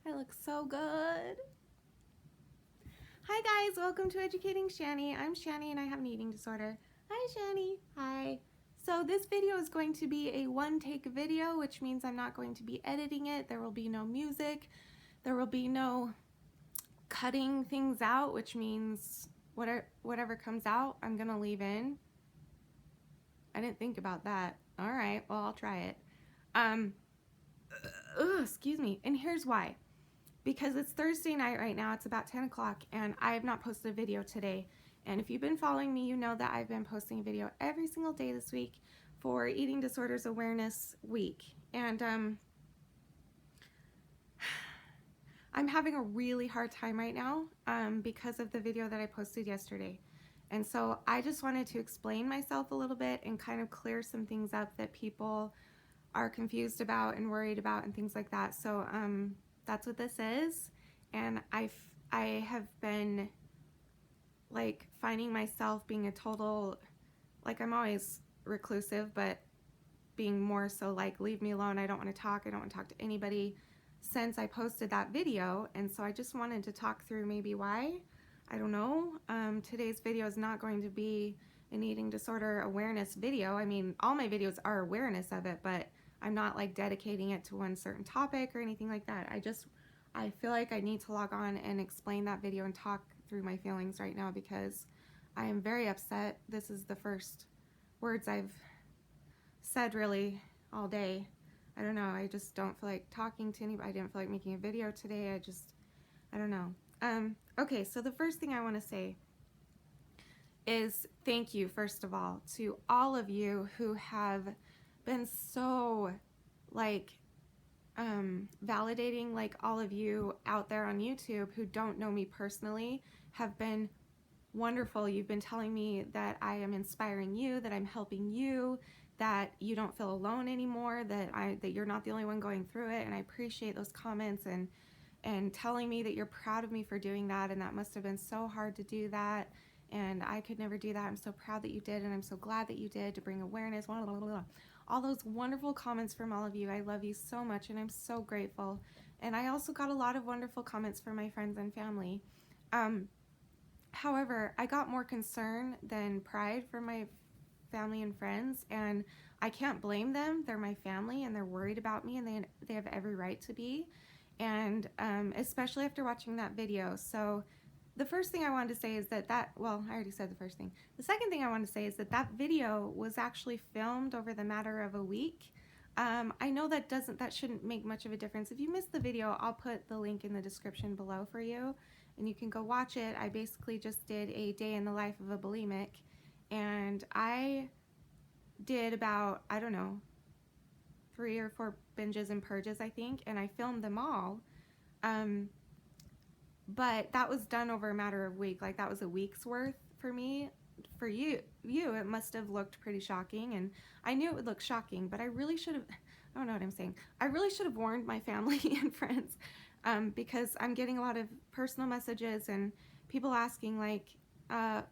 I look so good. Hi guys, welcome to Educating Shani. I'm Shani and I have an eating disorder. Hi Shani. Hi. So this video is going to be a one-take video, which means I'm not going to be editing it. There will be no music. There will be no cutting things out, which means whatever comes out, I'm gonna leave in. I didn't think about that. All right, well, I'll try it. Excuse me. And here's why. Because it's Thursday night right now, it's about 10 o'clock, and I have not posted a video today. And if you've been following me, you know that I've been posting a video every single day this week for Eating Disorders Awareness Week. And I'm having a really hard time right now because of the video that I posted yesterday. And so I just wanted to explain myself a little bit and kind of clear some things up that people are confused about and worried about and things like that. So that's what this is. And I have been like finding myself being a total, like I'm always reclusive, but being more so like, leave me alone, I don't want to talk, I don't want to talk to anybody since I posted that video. And so I just wanted to talk through maybe why. I don't know. Today's video is not going to be an eating disorder awareness video. I mean, all my videos are awareness of it, but I'm not like dedicating it to one certain topic or anything like that. I feel like I need to log on and explain that video and talk through my feelings right now because I am very upset. This is the first words I've said really all day. I don't know. I just don't feel like talking to anybody. I didn't feel like making a video today. I don't know. Okay, so the first thing I want to say is thank you, first of all, to all of you who have been so like validating. Like all of you out there on YouTube who don't know me personally have been wonderful. You've been telling me that I am inspiring you, that I'm helping you, that you don't feel alone anymore, that you're not the only one going through it. And I appreciate those comments and telling me that you're proud of me for doing that, and that must have been so hard to do that, and I could never do that. I'm so proud that you did, and I'm so glad that you did to bring awareness, blah, blah, blah, blah. All those wonderful comments from all of you. I love you so much, and I'm so grateful. And I also got a lot of wonderful comments from my friends and family. However, I got more concern than pride from my family and friends, and I can't blame them. They're my family, and they're worried about me, and they have every right to be. And especially after watching that video. So the first thing I wanted to say is well, I already said the first thing. The second thing I wanted to say is that video was actually filmed over the matter of a week. I know that shouldn't make much of a difference. If you missed the video, I'll put the link in the description below for you, and you can go watch it. I basically just did a day in the life of a bulimic, and I did about, I don't know, 3 or 4 binges and purges, I think, and I filmed them all. But that was done over a matter of a week. Like that was a week's worth for me. For you, it must have looked pretty shocking, and I knew it would look shocking, but I really should have, I don't know what I'm saying. I really should have warned my family and friends because I'm getting a lot of personal messages and people asking like,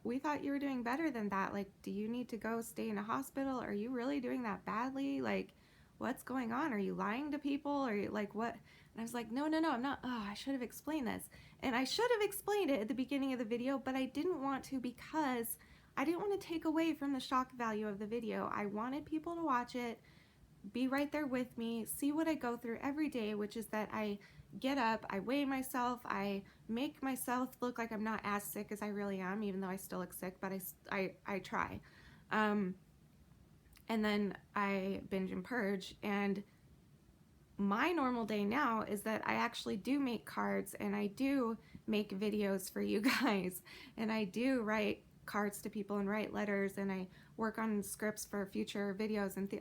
we thought you were doing better than that. Like, do you need to go stay in a hospital? Are you really doing that badly? Like, what's going on? Are you lying to people? Are you like, what? And I was like, no, I'm not. Oh, I should have explained this. And I should have explained it at the beginning of the video, but I didn't want to because I didn't want to take away from the shock value of the video. I wanted people to watch it, be right there with me, see what I go through every day, which is that I get up, I weigh myself, I make myself look like I'm not as sick as I really am, even though I still look sick, but I try. And then I binge and purge, and my normal day now is that I actually do make cards and I do make videos for you guys, and I do write cards to people and write letters, and I work on scripts for future videos and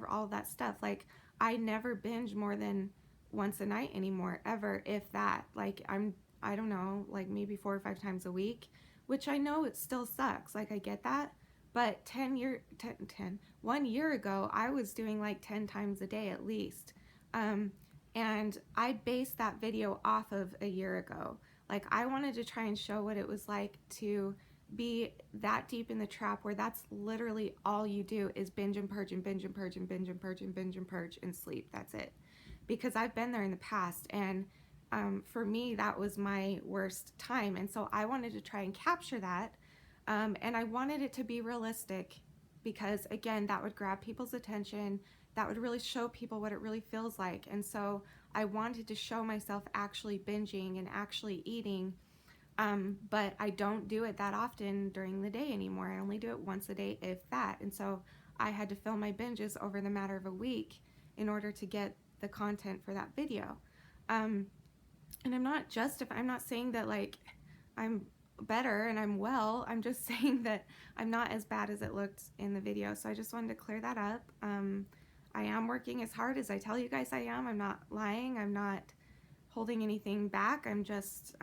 all that stuff. Like I never binge more than once a night anymore, ever, if that. Like I don't know, like maybe 4 or 5 times a week, which I know it still sucks. Like I get that. But 1 year ago, I was doing like 10 times a day at least. And I based that video off of a year ago. Like I wanted to try and show what it was like to be that deep in the trap where that's literally all you do is binge and purge and binge and purge and binge and purge and binge and purge and sleep. That's it. Because I've been there in the past, and for me, that was my worst time. And so I wanted to try and capture that. And I wanted it to be realistic because, again, that would grab people's attention. That would really show people what it really feels like. And so I wanted to show myself actually binging and actually eating. But I don't do it that often during the day anymore. I only do it once a day, if that. And so I had to film my binges over the matter of a week in order to get the content for that video. And I'm not saying that like I'm better and I'm well. I'm just saying that I'm not as bad as it looked in the video. So I just wanted to clear that up. I am working as hard as I tell you guys I am. I'm not lying. I'm not holding anything back. I'm just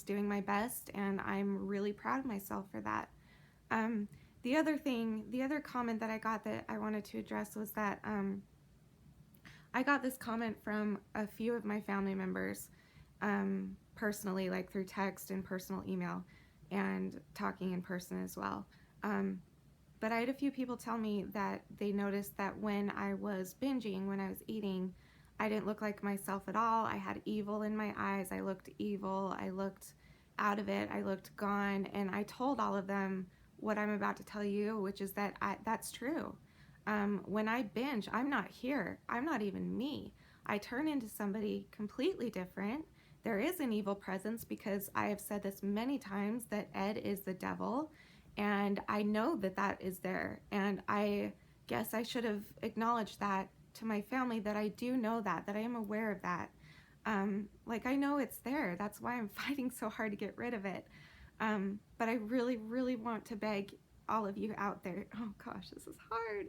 doing my best, and I'm really proud of myself for that. The other comment that I got that I wanted to address was that I got this comment from a few of my family members personally, like through text and personal email and talking in person as well. But I had a few people tell me that they noticed that when I was binging, when I was eating, I didn't look like myself at all. I had evil in my eyes. I looked evil. I looked out of it. I looked gone. And I told all of them what I'm about to tell you, which is that that's true. When I binge, I'm not here. I'm not even me. I turn into somebody completely different. There is an evil presence because I have said this many times that Ed is the devil, and I know that that is there. And I guess I should have acknowledged that to my family, that I do know that I am aware of that. Like I know it's there. That's why I'm fighting so hard to get rid of it. But I really, really want to beg all of you out there. Oh gosh, this is hard.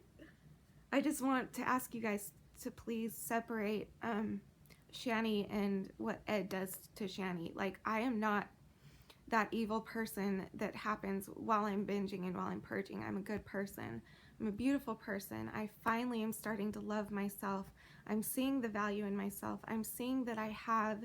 I just want to ask you guys to please separate Shani and what Ed does to Shani. Like, I am not that evil person that happens while I'm binging and while I'm purging. I'm a good person. I'm a beautiful person. I finally am starting to love myself. I'm seeing the value in myself. I'm seeing that I have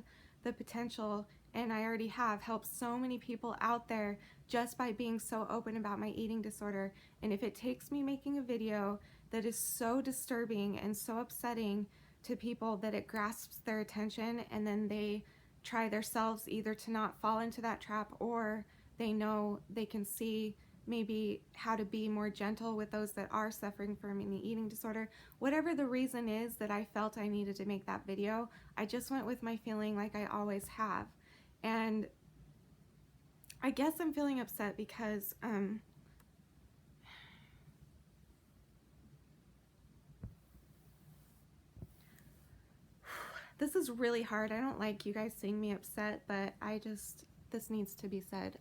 the potential, and I already have helped so many people out there just by being so open about my eating disorder. And if it takes me making a video that is so disturbing and so upsetting to people that it grasps their attention, and then they try themselves either to not fall into that trap, or they know they can see maybe how to be more gentle with those that are suffering from an eating disorder. Whatever the reason is that I felt I needed to make that video, I just went with my feeling like I always have. And I guess I'm feeling upset because this is really hard. I don't like you guys seeing me upset, but this needs to be said.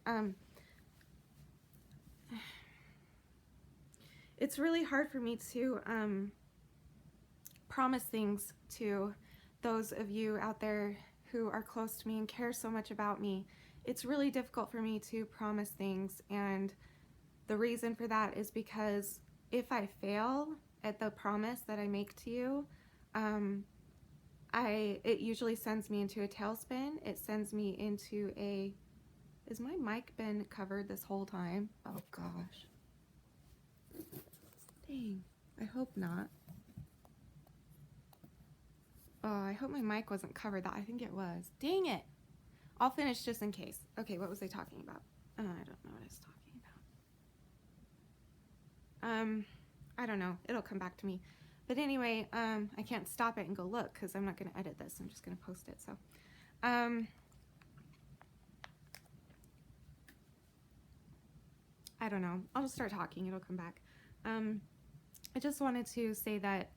It's really hard for me to promise things to those of you out there who are close to me and care so much about me. It's really difficult for me to promise things, and the reason for that is because if I fail at the promise that I make to you, it usually sends me into a tailspin. It sends me into a... Is my mic been covered this whole time? Oh gosh. Dang, I hope not. Oh, I hope my mic wasn't covered. I think it was. Dang it. I'll finish just in case. Okay, what was I talking about? I don't know what I was talking about. I don't know. It'll come back to me. But anyway, I can't stop it and go look because I'm not going to edit this. I'm just going to post it. So, I don't know. I'll just start talking. It'll come back. I just wanted to say that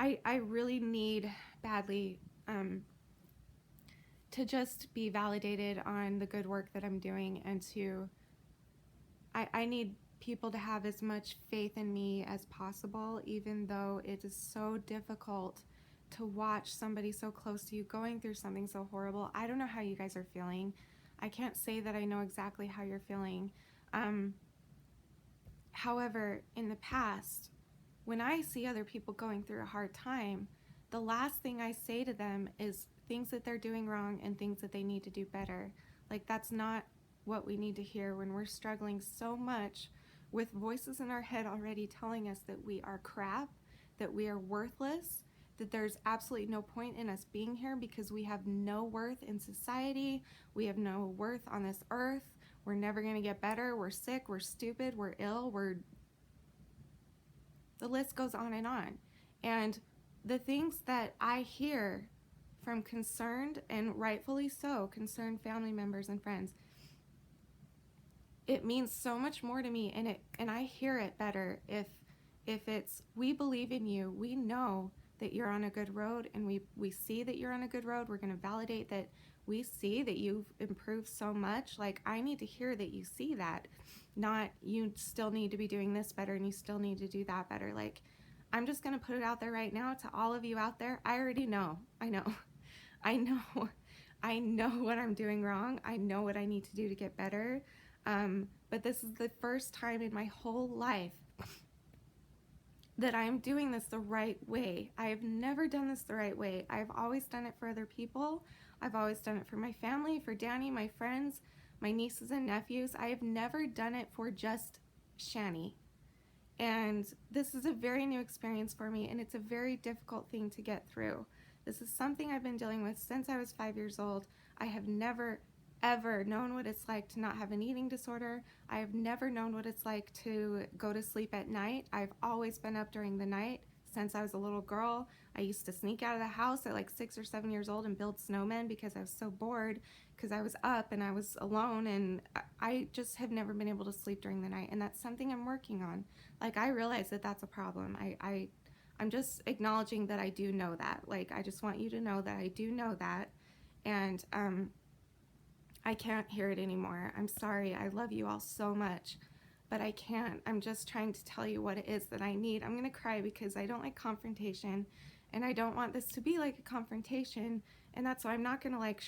I really need badly to just be validated on the good work that I'm doing, and I need people to have as much faith in me as possible, even though it is so difficult to watch somebody so close to you going through something so horrible. I don't know how you guys are feeling. I can't say that I know exactly how you're feeling. However, in the past, when I see other people going through a hard time, the last thing I say to them is things that they're doing wrong and things that they need to do better. Like, that's not what we need to hear when we're struggling so much with voices in our head already telling us that we are crap, that we are worthless, that there's absolutely no point in us being here because we have no worth in society. We have no worth on this earth. We're never going to get better. We're sick. We're stupid. We're ill. The list goes on. And the things that I hear from concerned, and rightfully so, concerned family members and friends, it means so much more to me, and I hear it better if it's, we believe in you, we know that you're on a good road, and we see that you're on a good road. We're going to validate that. We see that you've improved so much. Like, I need to hear that you see that, not you still need to be doing this better and you still need to do that better. Like, I'm just going to put it out there right now to all of you out there. I already know. I know. I know. I know what I'm doing wrong. I know what I need to do to get better. But this is the first time in my whole life that I'm doing this the right way. I have never done this the right way. I've always done it for other people. I've always done it for my family, for Danny, my friends, my nieces and nephews. I have never done it for just Shani. And this is a very new experience for me, and it's a very difficult thing to get through. This is something I've been dealing with since I was 5 years old. I have never, ever known what it's like to not have an eating disorder. I have never known what it's like to go to sleep at night. I've always been up during the night since I was a little girl. I used to sneak out of the house at like 6 or 7 years old and build snowmen because I was so bored, because I was up and I was alone, and I just have never been able to sleep during the night, and that's something I'm working on. Like, I realize that that's a problem. I'm just acknowledging that I do know that. Like, I just want you to know that I do know that, and I can't hear it anymore. I'm sorry. I love you all so much, but I can't. I'm just trying to tell you what it is that I need. I'm gonna cry because I don't like confrontation, and I don't want this to be like a confrontation, and that's why I'm not gonna like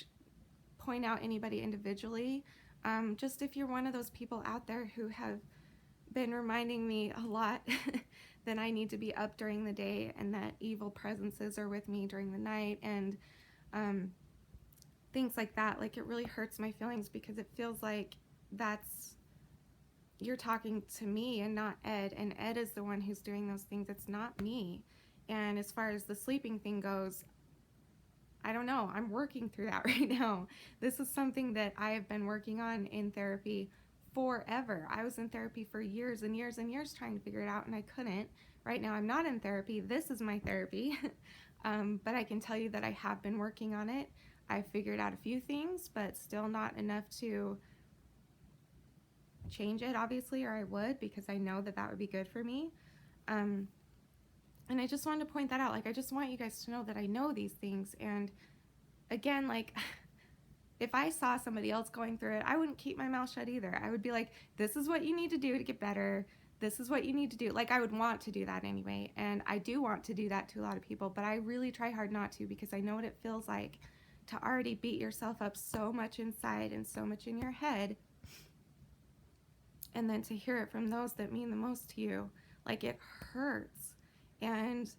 point out anybody individually. Just if you're one of those people out there who have been reminding me a lot that I need to be up during the day and that evil presences are with me during the night, and things like that. Like, it really hurts my feelings because it feels like you're talking to me and not Ed, and Ed is the one who's doing those things. It's not me. And as far as the sleeping thing goes, I don't know. I'm working through that right now. This is something that I have been working on in therapy forever. I was in therapy for years and years and years trying to figure it out, and I couldn't. Right now I'm not in therapy. This is my therapy. But I can tell you that I have been working on it. I figured out a few things, but still not enough to change it, obviously, or I would, because I know that that would be good for me. And I just wanted to point that out. Like, I just want you guys to know that I know these things. And again, like, if I saw somebody else going through it, I wouldn't keep my mouth shut either. I would be like, this is what you need to do to get better. This is what you need to do. Like, I would want to do that anyway. And I do want to do that to a lot of people, but I really try hard not to, because I know what it feels like to already beat yourself up so much inside and so much in your head. And then to hear it from those that mean the most to you, like, it hurts. And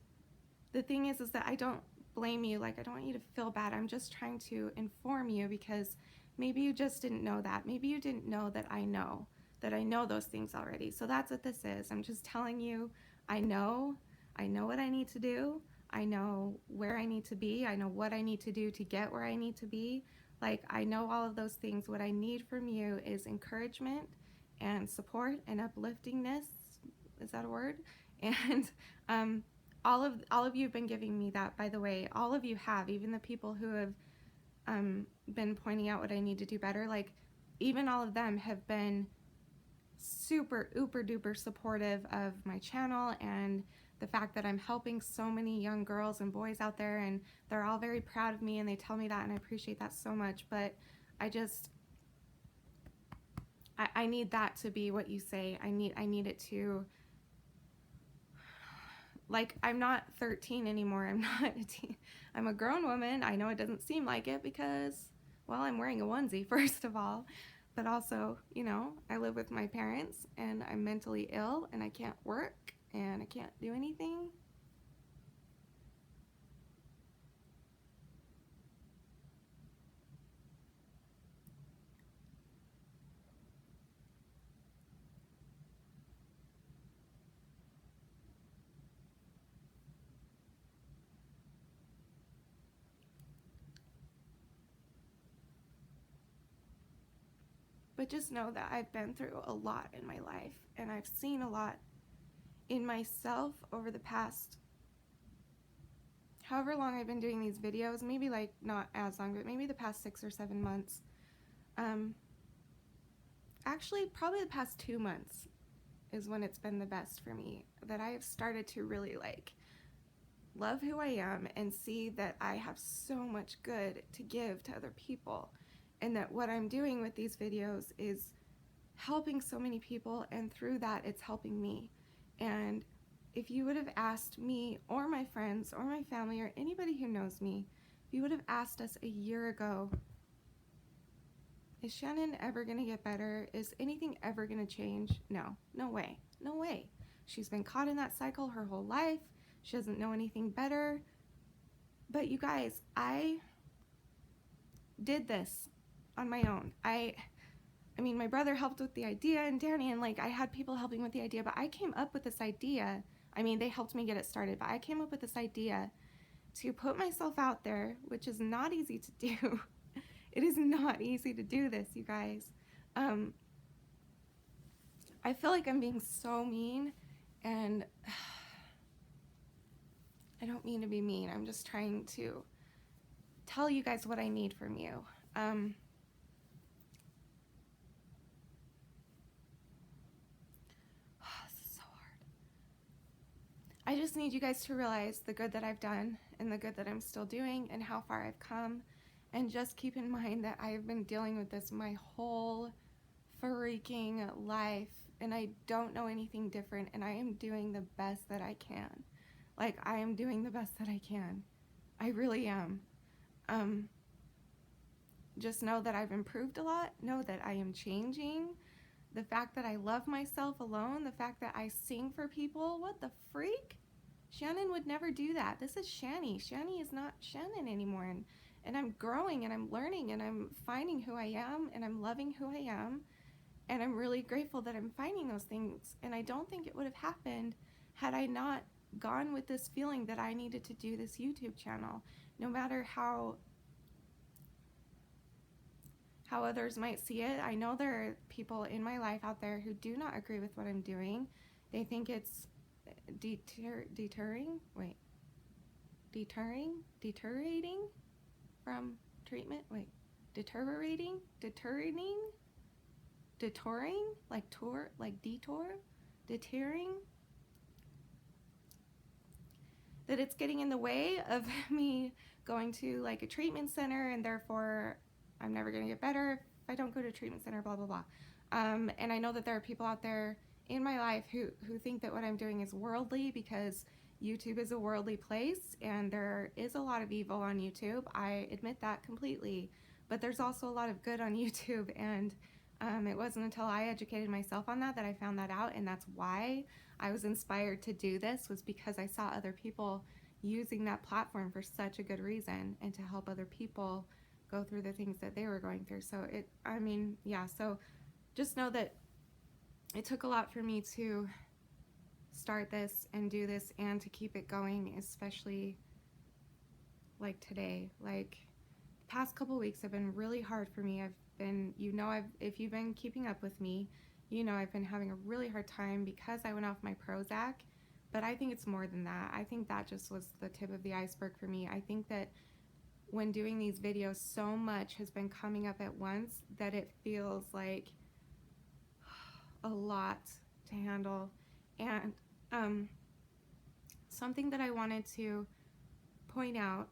the thing is that I don't blame you. Like, I don't want you to feel bad. I'm just trying to inform you, because maybe you just didn't know that. Maybe you didn't know that I know those things already. So that's what this is. I'm just telling you, I know what I need to do. I know where I need to be. I know what I need to do to get where I need to be. Like, I know all of those things. What I need from you is encouragement and support and upliftingness. Is that a word? And all of you have been giving me that, by the way. All of you have, even the people who have been pointing out what I need to do better. Like, even all of them have been super uber duper supportive of my channel and the fact that I'm helping so many young girls and boys out there, and they're all very proud of me, and they tell me that, and I appreciate that so much. But I need that to be what you say. I need it to, like, I'm not 13 anymore. I'm not a teen. I'm a grown woman. I know it doesn't seem like it because, well, I'm wearing a onesie, first of all. But also, you know, I live with my parents, and I'm mentally ill, and I can't work, and I can't do anything. But just know that I've been through a lot in my life, and I've seen a lot in myself over the past however long I've been doing these videos, maybe like not as long, but maybe the past 6 or 7 months. Actually, probably the past 2 months is when it's been the best for me, that I have started to really like love who I am and see that I have so much good to give to other people, and that what I'm doing with these videos is helping so many people, and through that it's helping me. And if you would have asked me or my friends or my family or anybody who knows me, if you would have asked us a year ago, is Shannon ever gonna get better? Is anything ever gonna change? No, no way, no way. She's been caught in that cycle her whole life. She doesn't know anything better. But you guys, I did this on my own. I mean, my brother helped with the idea, and Danny, and like I had people helping with the idea, but I came up with this idea. I mean, they helped me get it started, but I came up with this idea to put myself out there, which is not easy to do. It is not easy to do this, you guys. I feel like I'm being so mean, and I don't mean to be mean. I'm just trying to tell you guys what I need from you. This is so hard. I just need you guys to realize the good that I've done and the good that I'm still doing and how far I've come. And just keep in mind that I have been dealing with this my whole freaking life, and I don't know anything different, and I am doing the best that I can. Like, I am doing the best that I can. I really am. Just know that I've improved a lot. Know that I am changing. The fact that I love myself alone, the fact that I sing for people, what the freak? Shannon would never do that. This is Shanny. Shanny is not Shannon anymore. And I'm growing, and I'm learning, and I'm finding who I am, and I'm loving who I am. And I'm really grateful that I'm finding those things. And I don't think it would have happened had I not gone with this feeling that I needed to do this YouTube channel. No matter how others might see it. I know there are people in my life out there who do not agree with what I'm doing. They think it's deterring from treatment. Deterring, like detour, deterring. That it's getting in the way of me going to like a treatment center, and therefore I'm never going to get better if I don't go to a treatment center, blah, blah, blah. And I know that there are people out there in my life who think that what I'm doing is worldly, because YouTube is a worldly place, and there is a lot of evil on YouTube. I admit that completely. But there's also a lot of good on YouTube, and it wasn't until I educated myself on that I found that out, and that's why I was inspired to do this, was because I saw other people using that platform for such a good reason, and to help other people go through the things that they were going through. So so just know that it took a lot for me to start this and do this and to keep it going, especially like today. Like, the past couple weeks have been really hard for me. If you've been keeping up with me, I've been having a really hard time because I went off my Prozac, but I think it's more than that. I think that just was the tip of the iceberg for me. I think that when doing these videos, so much has been coming up at once that it feels like a lot to handle. And something that I wanted to point out,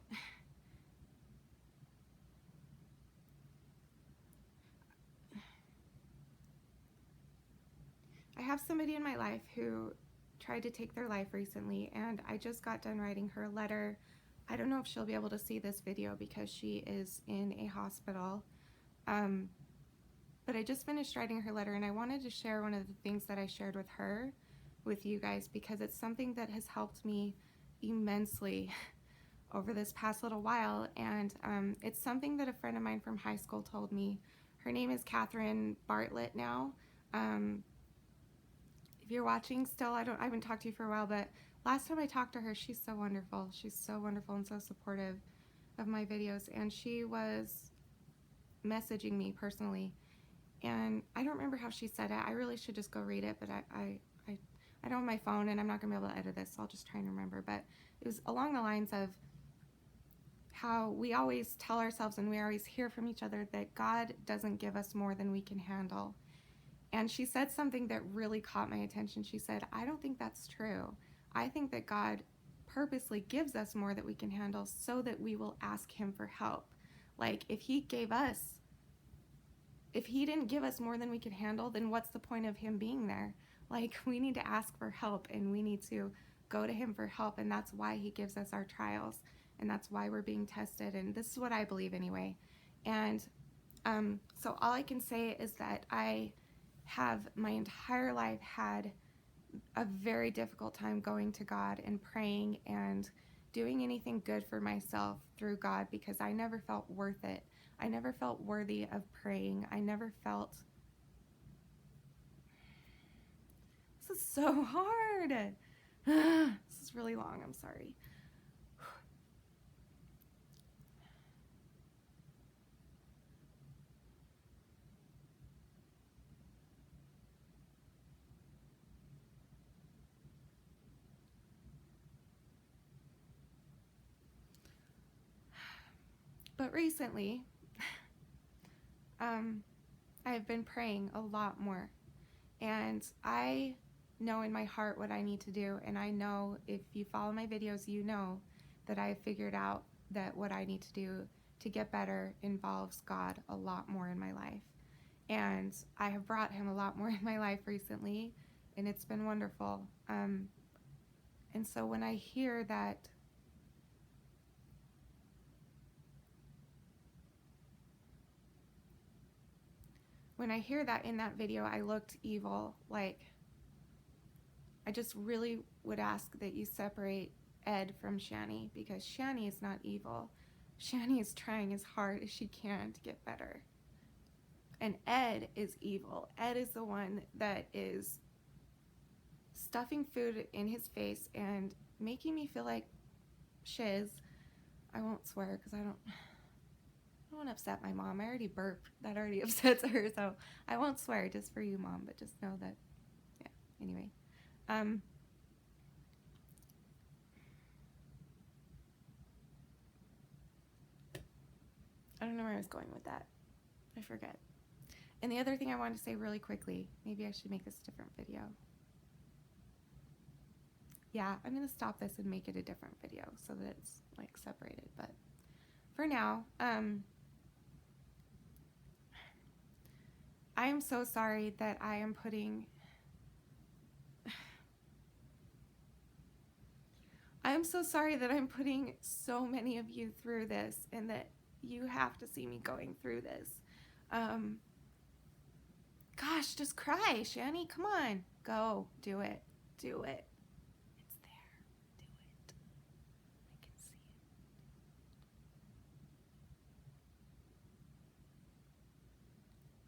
I have somebody in my life who tried to take their life recently, and I just got done writing her a letter. I don't know if she'll be able to see this video because she is in a hospital. But I just finished writing her letter, and I wanted to share one of the things that I shared with her with you guys, because it's something that has helped me immensely over this past little while. And it's something that a friend of mine from high school told me. Her name is Catherine Bartlett now. If you're watching still, I haven't talked to you for a while, but last time I talked to her, she's so wonderful. She's so wonderful and so supportive of my videos. And she was messaging me personally, And I don't remember how she said it. I really should just go read it, but I don't have my phone, and I'm not going to be able to edit this, so I'll just try and remember. But it was along the lines of how we always tell ourselves and we always hear from each other that God doesn't give us more than we can handle. And she said something that really caught my attention. She said, I don't think that's true. I think that God purposely gives us more that we can handle so that we will ask him for help. Like, if he didn't give us more than we could handle, then what's the point of him being there? Like, we need to ask for help, and we need to go to him for help, and that's why he gives us our trials, and that's why we're being tested, and this is what I believe anyway. And so all I can say is that I have my entire life had a very difficult time going to God and praying and doing anything good for myself through God, because I never felt worth it. I never felt worthy of praying. I never felt... This is so hard. This is really long. I'm sorry. But recently, I've been praying a lot more. And I know in my heart what I need to do. And I know if you follow my videos, you know that I've figured out that what I need to do to get better involves God a lot more in my life. And I have brought him a lot more in my life recently, and it's been wonderful. And so when I hear that in that video I looked evil, like, I just really would ask that you separate Ed from Shani, because Shani is not evil. Shani is trying as hard as she can to get better. And Ed is evil. Ed is the one that is stuffing food in his face and making me feel like shiz. I won't swear because I don't want to upset my mom. I already burped. That already upsets her, so I won't swear just for you, Mom, but just know that, yeah, anyway. I don't know where I was going with that. I forget. And the other thing I wanted to say really quickly, maybe I should make this a different video. Yeah, I'm going to stop this and make it a different video so that it's like separated. But for now, I am so sorry that I am putting... I am so sorry that I'm putting so many of you through this, and that you have to see me going through this. Gosh, just cry, Shani. Come on. Go. Do it. Do it. It's there. Do it. I can see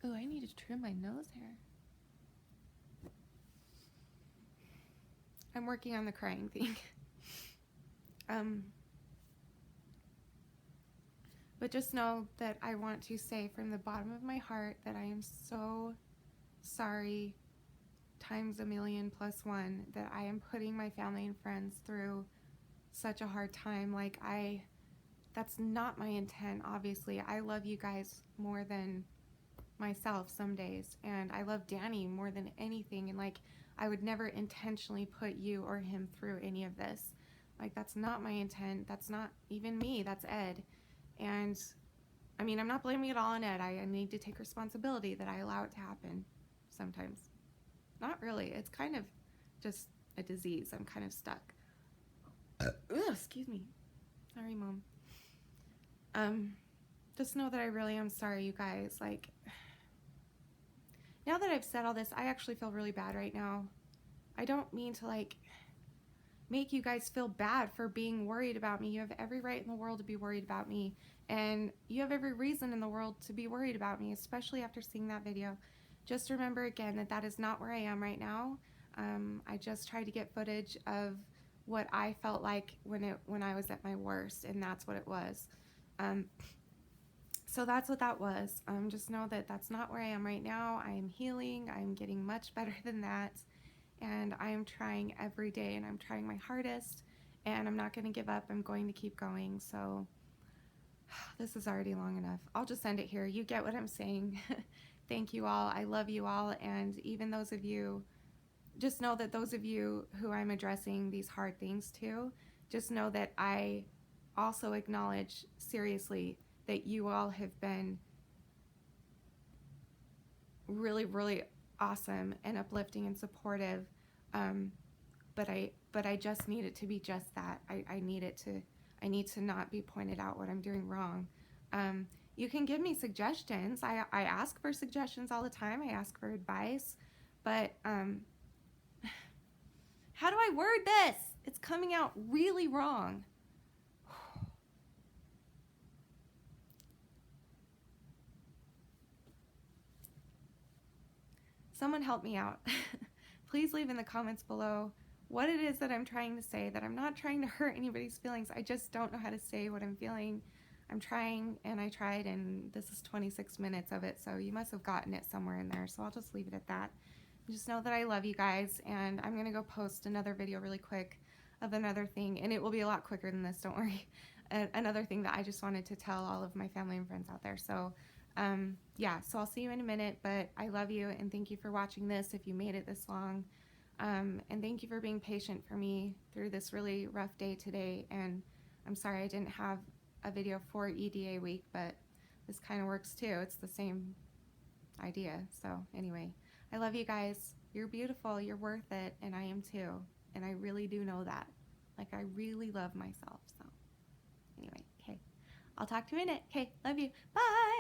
it. Oh, I need to trim my nose hair. I'm working on the crying thing. But just know that I want to say from the bottom of my heart that I am so sorry times a million plus one that I am putting my family and friends through such a hard time. Like, that's not my intent, obviously. I love you guys more than myself some days, and I love Danny more than anything, and like, I would never intentionally put you or him through any of this. Like, that's not my intent. That's not even me. That's Ed. And I mean, I'm not blaming it all on Ed. I need to take responsibility that I allow it to happen sometimes. Not really. It's kind of just a disease. I'm kind of stuck. Excuse me. Sorry, Mom. Just know that I really am sorry, you guys. Like, now that I've said all this, I actually feel really bad right now. I don't mean to, like, make you guys feel bad for being worried about me. You have every right in the world to be worried about me, and you have every reason in the world to be worried about me, especially after seeing that video. Just remember again that that is not where I am right now. I just tried to get footage of what I felt like when I was at my worst, and that's what it was. So that's what that was. Just know that that's not where I am right now. I am healing. I'm getting much better than that. And I am trying every day, and I'm trying my hardest, and I'm not going to give up. I'm going to keep going. So this is already long enough. I'll just end it here. You get what I'm saying. Thank you all. I love you all. And even those of you, just know that those of you who I'm addressing these hard things to, just know that I also acknowledge seriously that you all have been really, really awesome and uplifting and supportive. But I just need it to be just that. I need to not be pointed out what I'm doing wrong. You can give me suggestions. I ask for suggestions all the time. I ask for advice, but how do I word this? It's coming out really wrong. Someone help me out. Please leave in the comments below what it is that I'm trying to say, that I'm not trying to hurt anybody's feelings. I just don't know how to say what I'm feeling. I'm trying, and I tried, and this is 26 minutes of it, so you must have gotten it somewhere in there, so I'll just leave it at that. Just know that I love you guys, and I'm going to go post another video really quick of another thing, and it will be a lot quicker than this, don't worry. Another thing that I just wanted to tell all of my family and friends out there. So yeah, so I'll see you in a minute, but I love you, and thank you for watching this if you made it this long. And thank you for being patient for me through this really rough day today. And I'm sorry I didn't have a video for EDA week, but this kind of works too. It's the same idea. So anyway, I love you guys. You're beautiful. You're worth it. And I am too. And I really do know that. Like, I really love myself. So anyway, okay. I'll talk to you in a minute. Okay, love you. Bye.